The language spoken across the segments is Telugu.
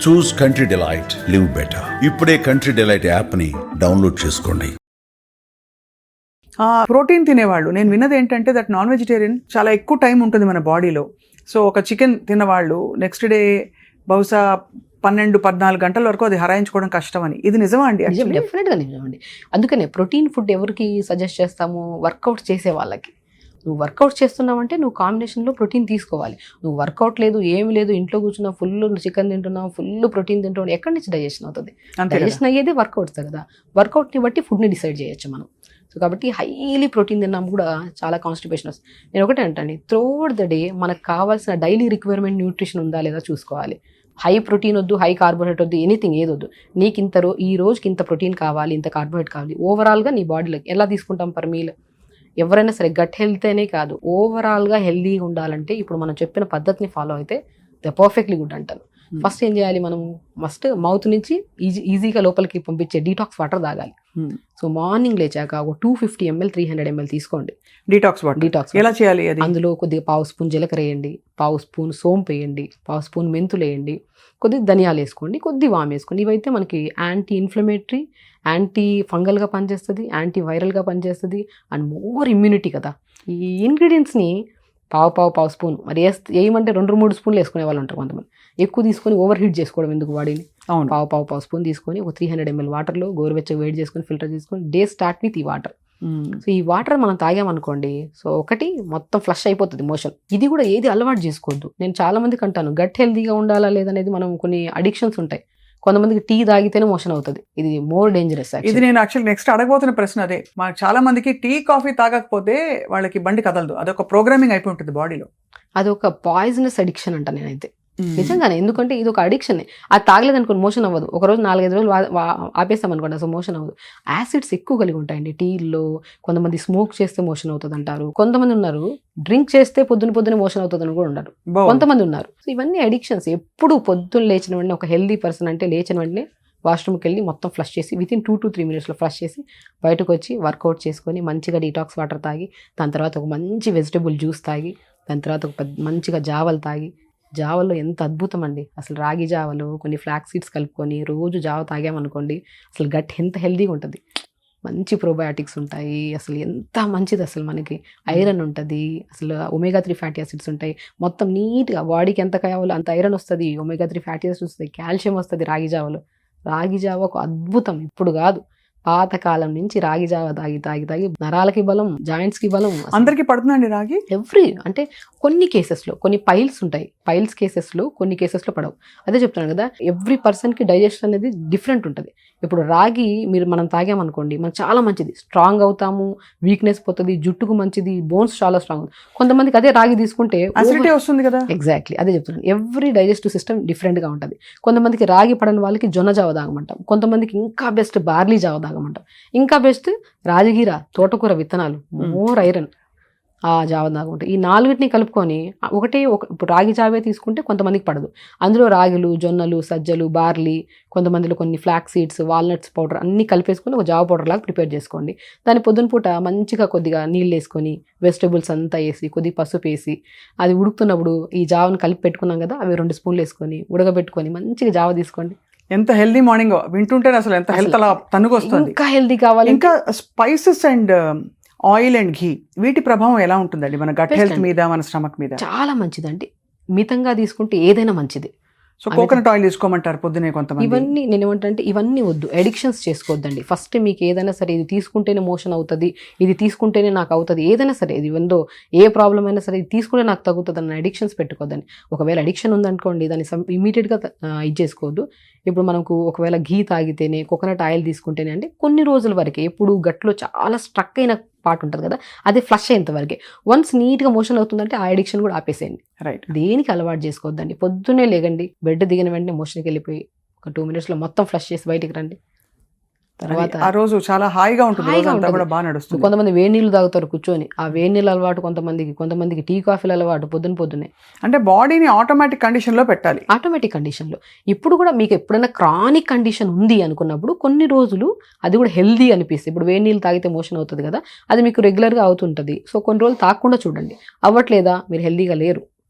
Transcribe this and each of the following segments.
చూస్ కంట్రీ డిలైట్, లివ్ బెటర్. ఇప్పుడే కంట్రీ డిలైట్ యాప్ని డౌన్లోడ్ చేసుకోండి. ప్రోటీన్ తినేవాళ్ళు, నేను విన్నది ఏంటంటే దట్ నాన్ వెజిటేరియన్ చాలా ఎక్కువ టైం ఉంటుంది మన బాడీలో. సో ఒక చికెన్ తిన్నవాళ్ళు నెక్స్ట్ డే బహుశా 12-14 గంటల వరకు అది హరాయించుకోవడం కష్టం అని. ఇది నిజమా అండి? డెఫినెట్గా నిజమండి. అందుకనే ప్రోటీన్ ఫుడ్ ఎవరికి సజెస్ట్ చేస్తాము? వర్కౌట్ చేసే వాళ్ళకి. నువ్వు వర్కౌట్ చేస్తున్నావంటే నువ్వు కాంబినేషన్లో ప్రోటీన్ తీసుకోవాలి. నువ్వు వర్కౌట్ లేదు, ఏమి లేదు, ఇంట్లో కూర్చున్నావు, ఫుల్ చికెన్ తింటున్నావు, ఫుల్ ప్రోటీన్ తింటున్నావు, ఎక్కడి నుంచి డైజెషన్ అవుతుంది? డైజెషన్ అయ్యేది వర్కౌట్స్ కదా. వర్కౌట్ని బట్టి ఫుడ్ని డిసైడ్ చేయొచ్చు మనం. సో కాబట్టి హైలీ ప్రోటీన్ తిన్నాము కూడా చాలా కాన్స్టిపేషన్ వస్తుంది. నేను ఒకటే అంటాను, త్రూఅవుట్ ద డే మనకు కావాల్సిన డైలీ రిక్వైర్మెంట్ న్యూట్రిషన్ ఉందా లేదా చూసుకోవాలి. హై ప్రోటీన్ వద్దు, హై కార్బోహైడ్రేట్ వద్దు, ఎనీథింగ్ ఏదొద్దు. నీకు ఈ రోజుకి ఇంత ప్రోటీన్ కావాలి, ఇంత కార్బోహైడ్రేట్ కావాలి. ఓవరాల్గా నీ బాడీలోకి ఎలా తీసుకుంటాం పర్ మీల్? ఎవరైనా సరే గట్ హెల్త్ అనే కాదు, ఓవరాల్గా హెల్దీగా ఉండాలంటే ఇప్పుడు మనం చెప్పిన పద్ధతిని ఫాలో అయితే ద పర్ఫెక్ట్లీ గుడ్ అంటాను. ఫస్ట్ ఏం చేయాలి? మనం ఫస్ట్ మౌత్ నుంచి ఈజీగా లోపలికి పంపించే డీటాక్స్ వాటర్ తాగాలి. సో మార్నింగ్ లేచాక ఒక 250 ml 300 ml తీసుకోండి డీటాక్స్ వాటర్. డీటాక్స్ ఎలా చేయాలి? అందులో కొద్దిగా పావు స్పూన్ జీలకర్ర వేయండి, పావు స్పూన్ సోంపు వేయండి, పావు స్పూన్ మెంతులు వేయండి, కొద్దిగా ధనియాలు వేసుకోండి, కొద్ది వామ్ వేసుకోండి. ఇవైతే మనకి యాంటీ ఇన్ఫ్లమేటరీ, యాంటీ ఫంగల్గా పనిచేస్తుంది, యాంటీ వైరల్గా పనిచేస్తుంది, అండ్ మోర్ ఇమ్యూనిటీ కదా. ఈ ఇంగ్రీడియంట్స్ని పావు స్పూన్ మరి ఏమంటే 2-3 స్పూన్లు వేసుకునే వాళ్ళు ఉంటారు కొంతమంది. ఎక్కువ తీసుకొని ఓవర్ హీట్ చేసుకోవడం ఎందుకు బాడీని? పావు స్పూన్ తీసుకొని ఒక 300 ml వాటర్లో గోరువెచ్చగా వేడి చేసుకొని ఫిల్టర్ చేసుకొని డే స్టార్ట్ విత్ ఈ వాటర్. సో ఈ వాటర్ మనం తాగామనుకోండి, సో ఒకటి మొత్తం ఫ్లష్ అయిపోతుంది మోషన్. ఇది కూడా ఏది అలవాటు చేసుకోవద్దు. నేను చాలా మందికి అంటాను, గట్ హెల్తీగా ఉండాలా లేదనేది మనం కొన్ని అడిక్షన్స్ ఉంటాయి. కొంతమందికి టీ తాగితేనే మోషన్ అవుతుంది, ఇది మోర్ డేంజరస్. ఇది నేను యాక్చువల్లీ నెక్స్ట్ అడగబోతున్న ప్రశ్న అదే. మాకు చాలా మందికి టీ కాఫీ తాగకపోతే వాళ్ళకి బండి కదలదు, అదొక ప్రోగ్రామింగ్ అయిపోయి ఉంటుంది బాడీలో. అదొక పాయిజనస్ అడిక్షన్ అంట నేనైతే. నిజంగానే, ఎందుకంటే ఇది ఒక అడిక్షన్. అది తాగలేదనుకోండి మోషన్ అవ్వదు. ఒకరోజు 4-5 రోజులు ఆపేస్తామనుకోండి అసలు మోషన్ అవ్వదు. యాసిడ్స్ ఎక్కువ కలిగి ఉంటాయండి టీల్లో. కొంతమంది స్మోక్ చేస్తే మోషన్ అవుతుంది అంటారు. కొంతమంది ఉన్నారు డ్రింక్ చేస్తే పొద్దున మోషన్ అవుతుంది అని కూడా ఉన్నారు. కొంతమంది ఉన్నారు. సో ఇవన్నీ అడిక్షన్స్. ఎప్పుడు పొద్దున్న లేచిన వెంటనే ఒక హెల్దీ పర్సన్ అంటే లేచిన వెంటనే వాష్రూమ్కి వెళ్ళి మొత్తం ఫ్లష్ చేసి వితిన్ 2 to 3 minutesలో ఫ్లష్ చేసి బయటకు వచ్చి వర్కౌట్ చేసుకొని మంచిగా డీటాక్స్ వాటర్ తాగి, దాని తర్వాత ఒక మంచి వెజిటబుల్ జ్యూస్ తాగి, దాని తర్వాత ఒక మంచిగా జావలు తాగి. జావలో ఎంత అద్భుతం అండి అసలు. రాగి జావలో కొన్ని ఫ్లాక్ సీడ్స్ కలుపుకొని రోజు జావ తాగామనుకోండి, అసలు గట్ ఎంత హెల్దీగా ఉంటుంది. మంచి ప్రోబయాటిక్స్ ఉంటాయి, అసలు ఎంత మంచిది. అసలు మనకి ఐరన్ ఉంటుంది, అసలు omega-3 ఫ్యాటీ యాసిడ్స్ ఉంటాయి. మొత్తం నీట్గా బాడీకి ఎంత కావాలో అంత ఐరన్ వస్తుంది, omega-3 ఫ్యాటీ యాసిడ్స్ వస్తుంది, కాల్షియం వస్తుంది రాగి జావలో. రాగి జావ ఒక అద్భుతం. ఇప్పుడు కాదు, పాతకాలం నుంచి రాగి జావ తాగి నరాలకి బలం, జాయింట్స్కి బలం. అందరికీ పడుతుందండి రాగి? అంటే కొన్ని కేసెస్లో, కొన్ని పైల్స్ ఉంటాయి, పైల్స్ కేసెస్లో కొన్ని కేసెస్లో పడవు. అదే చెప్తున్నాను కదా, ఎవ్రీ పర్సన్కి డైజెషన్ అనేది డిఫరెంట్ ఉంటుంది. ఇప్పుడు రాగి మనం తాగామనుకోండి మనకు చాలా మంచిది, స్ట్రాంగ్ అవుతాము, వీక్నెస్ పోతుంది, జుట్టుకు మంచిది, బోన్స్ చాలా స్ట్రాంగ్. కొంతమందికి అదే రాగి తీసుకుంటే అసిడిటీ వస్తుంది కదా. ఎగ్జాక్ట్లీ అదే చెప్తున్నాను. ఎవ్రీ డైజెస్టివ్ సిస్టమ్ డిఫరెంట్గా ఉంటుంది. కొంతమందికి రాగి పడని వాళ్ళకి జొన్న జావ తాగమంటాం, కొంతమందికి ఇంకా బెస్ట్ బార్లీ జావ తాగమంటాం, ఇంకా బెస్ట్ రాజగిర, తోటకూర విత్తనాలు, మోర్ ఐరన్, ఆ జావ తాగుంటాయి. ఈ 4 కలుపుకొని ఇప్పుడు రాగి జావే తీసుకుంటే కొంతమందికి పడదు. అందులో రాగులు, జొన్నలు, సజ్జలు, బార్లీ, కొంతమందిలో కొన్ని ఫ్లాక్ సీడ్స్, వాల్నట్స్ పౌడర్ అన్నీ కలిపేసుకొని ఒక జావ పౌడర్ లాగా ప్రిపేర్ చేసుకోండి. దాన్ని పొద్దున పూట మంచిగా కొద్దిగా నీళ్ళు వేసుకొని వెజిటబుల్స్ అంతా వేసి కొద్దిగా పసుపు వేసి అది ఉడుకుతున్నప్పుడు ఈ జావను కలిపి పెట్టుకున్నాం కదా, అవి 2 స్పూన్లు వేసుకొని ఉడకబెట్టుకొని మంచిగా జావ తీసుకోండి. ఎంత హెల్దీ మార్నింగ్ వింటుంటే అసలు ఎంత హెల్త్ అలా తన్నుకొస్తుంది. ఇంకా హెల్దీ కావాలి. ఇంకా స్పైసెస్ అండ్ ఆయిల్ అండ్ ఘీ, వీటి ప్రభావం ఎలా ఉంటుందండి మన గట్ హెల్త్ మీద, మన స్టమక్ మీద? చాలా మంచిదండి. మితంగా తీసుకుంటే ఏదైనా మంచిది. సో కోకోనట్ ఆయిల్ తీసుకోమంటారు పొద్దునే కొంతమంది. ఇవన్నీ నేను ఏమంటే ఇవన్నీ వద్దు, అడిక్షన్స్ చేసుకోవద్దండి. ఫస్ట్ మీకు ఏదైనా సరే ఇది తీసుకుంటేనే మోషన్ అవుతుంది, ఇది తీసుకుంటేనే నాకు అవుతుంది, ఏదైనా సరే ఇది ఉందో ఏ ప్రాబ్లం అయినా సరే ఇది తీసుకుంటే నాకు తగ్గుతుంది అన్న అడిక్షన్స్ పెట్టుకోవద్దండి. ఒకవేళ అడిక్షన్ ఉందనుకోండి దాన్ని ఇమీడియట్గా ఇది చేసుకోవద్దు. ఇప్పుడు మనకు ఒకవేళ ఘీ తాగితేనే, కోకోనట్ ఆయిల్ తీసుకుంటేనే అంటే కొన్ని రోజుల వరకే, ఎప్పుడు గట్లో చాలా స్ట్రక్ అయిన పార్ట్ ఉంటుంది కదా, అదే ఫ్లష్ అయ్యేంత వరకే. వన్స్ నీట్గా మోషన్ అవుతుందంటే ఆ అడిక్షన్ కూడా ఆపేసేయండి. రైట్. దేనికి అలవాటు చేసుకోవద్దండి. పొద్దున్నే లేగండి, బెడ్ దిగిన వెంటనే మోషన్కి వెళ్ళిపోయి ఒక 2 minutesలో మొత్తం ఫ్లష్ చేసి బయటికి రండి. తర్వాత ఆ రోజు చాలా హాయిగా ఉంటుంది, కూడా బాగా నడుస్తుంది. కొంతమంది వేడి నీళ్ళు తాగుతారు కూర్చొని, ఆ వేడి నీళ్ళు అలవాటు కొంతమందికి పొద్దున్నే అలవాటు పొద్దున్నే. అంటే బాడీని ఆటోమేటిక్ కండిషన్లో పెట్టాలి. ఆటోమేటిక్ కండిషన్లో. ఇప్పుడు కూడా మీకు ఎప్పుడైనా క్రానిక్ కండిషన్ ఉంది అనుకున్నప్పుడు కొన్ని రోజులు అది కూడా హెల్దీ అనిపిస్తుంది. ఇప్పుడు వేడి నీళ్ళు తాగితే మోషన్ అవుతుంది కదా, అది మీకు రెగ్యులర్గా అవుతుంటుంది. సో కొన్ని రోజులు తాగకుండా చూడండి, అవ్వట్లేదా మీరు హెల్దీగా లేరు,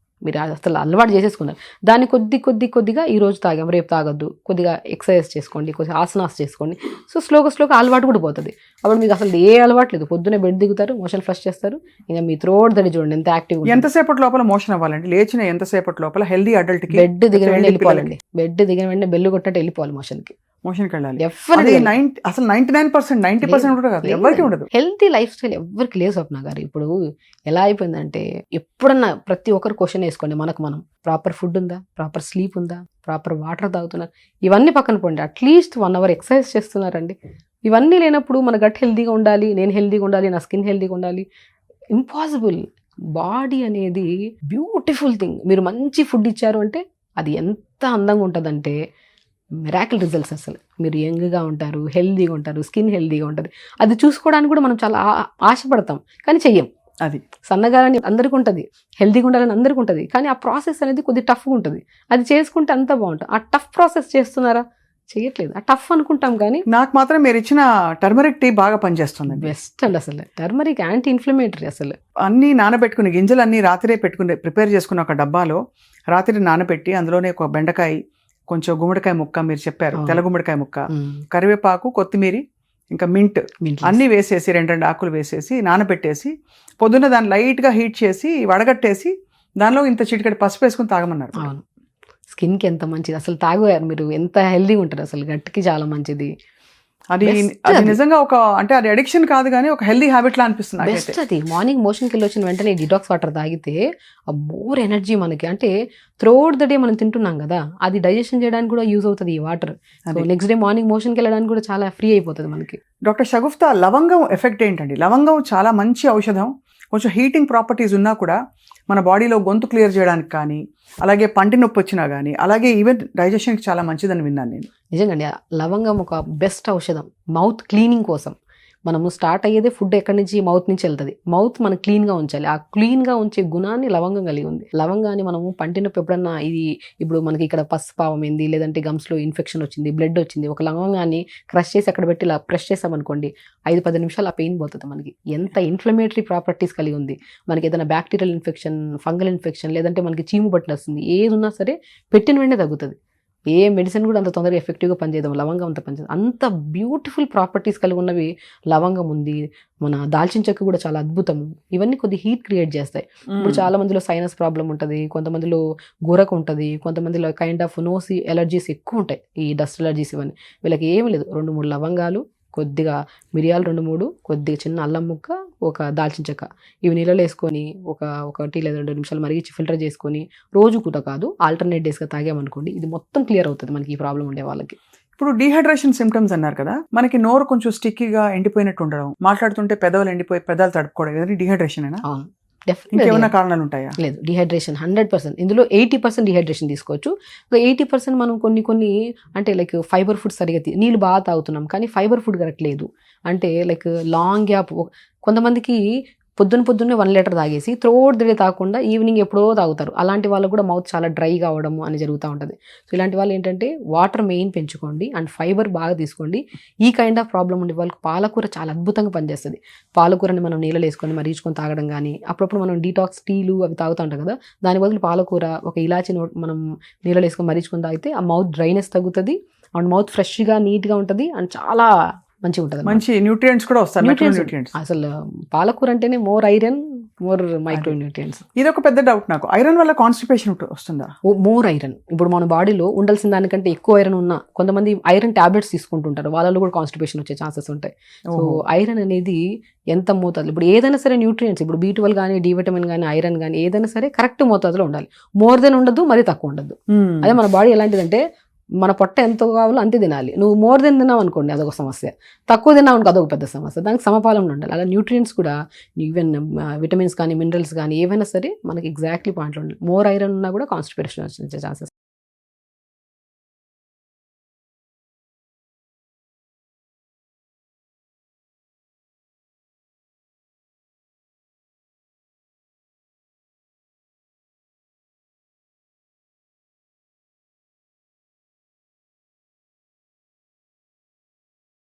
మీరు అసలు అలవాటు చేసేసుకున్నారు. దాన్ని కొద్దిగా ఈ రోజు తాగాం, రేపు తాగొద్దు, కొద్దిగా ఎక్సర్సైజ్ చేసుకోండి, కొద్దిగా ఆసనాస్ చేసుకోండి. సో స్లోగా అలవాటు కూడా పోతుంది. అప్పుడు మీకు అసలు ఏ అలవాటు లేదు. పొద్దున్నే బెడ్ దిగుతారు, మోషన్ ఫ్లష్ చేస్తారు, ఇంకా మీ త్రోట్ దడి చూడండి ఎంత యాక్టివ్. ఎంతసేపటి లోపల మోషన్ అవ్వాలండి? లేచిన ఎంతసేపటి లోపల హెల్దీ అడల్ట్ కి బెడ్ దిగిన వెంటనే వెళ్ళిపోవాలండి. బెడ్ దిగిన వెంటనే బెల్లు కొట్టినట్టు వెళ్ళిపోవాలి మోషన్కి వెళ్ళాలి. అసలు 90% కూడా కాదు, ఎవరికి ఉండదు. హెల్తీ లైఫ్ స్టైల్ ఎవరికి లేదు స్వప్న గారు. ఇప్పుడు ఎలా అయిపోయిందంటే ఎప్పుడన్నా ప్రతి ఒక్కరు క్వశ్చన్ వేసుకోండి మనకు మనం, ప్రాపర్ ఫుడ్ ఉందా, ప్రాపర్ స్లీప్ ఉందా, ప్రాపర్ వాటర్ తాగుతున్నారు, ఇవన్నీ పక్కన పోండి, అట్లీస్ట్ 1 hour ఎక్సర్సైజ్ చేస్తున్నారండి. ఇవన్నీ లేనప్పుడు మన గట్ హెల్తీగా ఉండాలి, నేను హెల్తీగా ఉండాలి, నా స్కిన్ హెల్తీగా ఉండాలి, ఇంపాసిబుల్. బాడీ అనేది బ్యూటిఫుల్ థింగ్. మీరు మంచి ఫుడ్ ఇచ్చారు అంటే అది ఎంత అందంగా ఉంటుందంటే మిరాకిల్ రిజల్ట్స్. అసలు మీరు యంగ్గా ఉంటారు, హెల్దీగా ఉంటారు, స్కిన్ హెల్దీగా ఉంటుంది. అది చూసుకోవడానికి కూడా మనం చాలా ఆశపడతాం కానీ చెయ్యం. అది సన్నగా అని అందరికీ ఉంటుంది, హెల్దీగా ఉండాలని అందరికీ ఉంటుంది, కానీ ఆ ప్రాసెస్ అనేది కొద్దిగా టఫ్గా ఉంటుంది. అది చేసుకుంటే అంత బాగుంటుంది. ఆ టఫ్ ప్రాసెస్ చేస్తున్నారా? చేయట్లేదు. ఆ టఫ్ అనుకుంటాం కానీ. నాకు మాత్రం మీరు ఇచ్చిన టర్మరిక్ టీ బాగా పనిచేస్తుంది. బెస్ట్ అండి. అసలు టర్మరిక్ యాంటీ ఇన్ఫ్లమేటరీ. అసలు అన్నీ నానబెట్టుకుని గింజలన్నీ రాత్రే పెట్టుకుని ప్రిపేర్ చేసుకున్న ఒక డబ్బాలో రాత్రి నానబెట్టి అందులోనే ఒక బెండకాయ, కొంచెం గుమ్మడికాయ ముక్క, మీరు చెప్పారు తెల్ల గుమ్మడికాయ ముక్క, కరివేపాకు, కొత్తిమీర, ఇంకా మింట్ అన్నీ వేసేసి 2 ఆకులు వేసేసి నానబెట్టేసి పొద్దున్న దాన్ని లైట్గా హీట్ చేసి వడగట్టేసి దానిలో ఇంత చిటికెడు పసుపు వేసుకుని తాగమన్నారు. అవును, స్కిన్కి ఎంత మంచిది. అసలు తాగారు మీరు, ఎంత హెల్దీగా ఉంటారు. అసలు గట్టికి చాలా మంచిది. అది నిజంగా ఒక అంటే అది అడిక్షన్ కాదు కానీ ఒక హెల్దీ హ్యాబిట్ లా అనిపిస్తుంది. బెస్ట్ అది. మార్నింగ్ మోషన్కి వెళ్ళి వచ్చిన వెంటనే డిటాక్స్ వాటర్ తాగితే ఆ మోర్ ఎనర్జీ మనకి. అంటే త్రూఅవుట్ ద డే మనం తింటున్నాం కదా, అది డైజెషన్ చేయడానికి కూడా యూజ్ అవుతుంది ఈ వాటర్. నెక్స్ట్ డే మార్నింగ్ మోషన్కి వెళ్ళడానికి కూడా చాలా ఫ్రీ అయిపోతుంది మనకి. డాక్టర్ షగుఫ్తా, లవంగం ఎఫెక్ట్ ఏంటండి? లవంగం చాలా మంచి ఔషధం. కొంచెం హీటింగ్ ప్రాపర్టీస్ ఉన్నా కూడా మన బాడీలో గొంతు క్లియర్ చేయడానికి కానీ, అలాగే పంటి నొప్పి వచ్చినా కానీ, అలాగే ఈవెన్ డైజెషన్కి చాలా మంచిదని విన్నాను నేను. నిజంగా లవంగం ఒక బెస్ట్ ఔషధం మౌత్ క్లీనింగ్ కోసం. మనము స్టార్ట్ అయ్యేదే ఫుడ్ ఎక్కడి నుంచి, మౌత్ నుంచి వెళ్తుంది. మౌత్ మనం క్లీన్గా ఉంచాలి. ఆ క్లీన్గా ఉంచే గుణాన్ని లవంగం కలిగి ఉంది. లవంగాన్ని మనము పంటి నొప్పి ఎప్పుడన్నా, ఇది ఇప్పుడు మనకి ఇక్కడ పసుపావం ఏంది, లేదంటే గమ్స్లో ఇన్ఫెక్షన్ వచ్చింది, బ్లడ్ వచ్చింది, ఒక లవంగాన్ని క్రష్ చేసి అక్కడ పెట్టి ఇలా ప్రెస్ చేసామనుకోండి, 5-10 నిమిషాలు ఆ పెయిన్ పోతుంది మనకి. ఎంత ఇన్ఫ్లమేటరీ ప్రాపర్టీస్ కలిగి ఉంది. మనకి ఏదైనా బ్యాక్టీరియల్ ఇన్ఫెక్షన్, ఫంగల్ ఇన్ఫెక్షన్, లేదంటే మనకి చీము పట్టిన వస్తుంది, ఏది ఉన్నా సరే పెట్టిన వెంటనే తగ్గుతుంది. ఏ మెడిసిన్ కూడా అంత తొందరగా ఎఫెక్టివ్గా పనిచేద్దాం, లవంగం అంత పనిచేద్దాం. అంత బ్యూటిఫుల్ ప్రాపర్టీస్ కలిగి ఉన్నవి లవంగం ఉంది. మన దాల్చిన చెక్క కూడా చాలా అద్భుతం. ఇవన్నీ కొద్ది హీట్ క్రియేట్ చేస్తాయి. ఇప్పుడు చాలా మందిలో సైనస్ ప్రాబ్లం ఉంటుంది, కొంతమందిలో గురకు ఉంటుంది, కొంతమందిలో కైండ్ ఆఫ్ నోసి ఎలర్జీస్ ఎక్కువ ఉంటాయి, ఈ డస్ట్ ఎలర్జీస్. ఇవన్నీ వీళ్ళకి ఏమీ లేదు. 2-3 లవంగాలు, కొద్దిగా మిరియాలు 2-3, కొద్దిగా చిన్న అల్లం ముక్క, ఒక దాల్చిన చెక్క, ఇవి నీళ్ళలో వేసుకొని ఒక టీ లేదా 2 నిమిషాలు మరిగించి ఫిల్టర్ చేసుకొని రోజు కూడా కాదు ఆల్టర్నేట్ డేస్గా తాగామనుకోండి, ఇది మొత్తం క్లియర్ అవుతుంది మనకి ఈ ప్రాబ్లం ఉండే వాళ్ళకి. ఇప్పుడు డీహైడ్రేషన్ సిమ్టమ్స్ అన్నారు కదా, మనకి నోరు కొంచెం స్టిక్కీగా ఎండిపోయినట్టు ఉండడం, మాట్లాడుతుంటే పెదవులు ఎండిపోయి పెదాలు తడుపుకోవడం, ఇవన్నీ డీహైడ్రేషన్ అయినా? అవును, ఇంకేమైనా కారణాలు ఉంటాయా? లేదు, డిహైడ్రేషన్ 100%. ఇందులో 80% డిహైడ్రేషన్ తీసుకోవచ్చు. 80% మనం కొన్ని అంటే లైక్ ఫైబర్ ఫుడ్ సరిగా నీళ్ళు బాగా తాగుతున్నాం కానీ ఫైబర్ ఫుడ్ కరెక్ట్ లేదు. అంటే లైక్ లాంగ్ గ్యాప్. కొంతమందికి పొద్దున్నే 1 లీటర్ తాగేసి త్రోట్ డే తాగకుండా ఈవినింగ్ ఎప్పుడో తాగుతారు. అలాంటి వాళ్ళకు కూడా మౌత్ చాలా డ్రై కావడము అని జరుగుతూ ఉంటుంది. సో ఇలాంటి వాళ్ళు ఏంటంటే వాటర్ మెయిన్ పెంచుకోండి అండ్ ఫైబర్ బాగా తీసుకోండి. ఈ కైండ్ ఆఫ్ ప్రాబ్లం ఉండే వాళ్ళకి పాలకూర చాలా అద్భుతంగా పనిచేస్తుంది. పాలకూరని మనం నీళ్ళలో వేసుకొని మరిగించుకొని తాగడం కానీ, అప్పుడప్పుడు మనం డీటాక్స్ టీలు అవి తాగుతూ ఉంటాం కదా, దాని బదులు పాలకూర, ఒక ఇలాచి మనం నీళ్ళలో వేసుకొని మరిగించుకొని తాగితే ఆ మౌత్ డ్రైనెస్ తగ్గుతుంది అండ్ మౌత్ ఫ్రెష్గా నీట్గా ఉంటుంది అండ్ చాలా మంచిగా ఉంటుంది. మంచి న్యూట్రియంట్స్ కూడా వస్తాయి. అసలు పాలకూర అంటేనే more iron, more micro nutrients. ఇది ఒక పెద్ద డౌట్ నాకు, ఐరన్ వల్ల కాన్స్టిపేషన్ వస్తుందా? More iron. ఇప్పుడు మన బాడీలో ఉండాల్సిన దానికంటే ఎక్కువ ఐరన్ ఉన్నా కొంతమంది ఐరన్ టాబ్లెట్స్ తీసుకుంటుంటారు, వాళ్ళలో కూడా కాన్స్టిపేషన్ వచ్చే ఛాన్సెస్ ఉంటాయి. సో ఐరన్ అనేది ఎంత మోతాదు, ఇప్పుడు ఏదైనా సరే న్యూట్రియంట్స్, ఇప్పుడు B12 కానీ, డి విటమిన్ కానీ, ఐరన్ కానీ ఏదైనా సరే కరెక్ట్ మోతాదులో ఉండాలి. మోర్ దెన్ ఉండదు, మరీ తక్కువ ఉండదు. అదే మన బాడీ ఎలాంటిదంటే మన పొట్ట ఎంత కావాలో అంతే తినాలి. నువ్వు మోర్ దెన్ తిన్నావు అనుకోండి అదొక సమస్య, తక్కువ తిన్నావు అనుకో అదొక పెద్ద సమస్య. దానికి సమపాలన ఉండాలి. అలా న్యూట్రియంట్స్ కూడా ఈవెన్ విటమిన్స్ కానీ, మినరల్స్ కానీ ఏవైనా సరే మనకి ఎగ్జాక్ట్లీ పాయింట్లో ఉండాలి. మోర్ ఐరన్ ఉన్నా కూడా కాన్స్టిపేషన్ వచ్చే ఛాన్సెస్.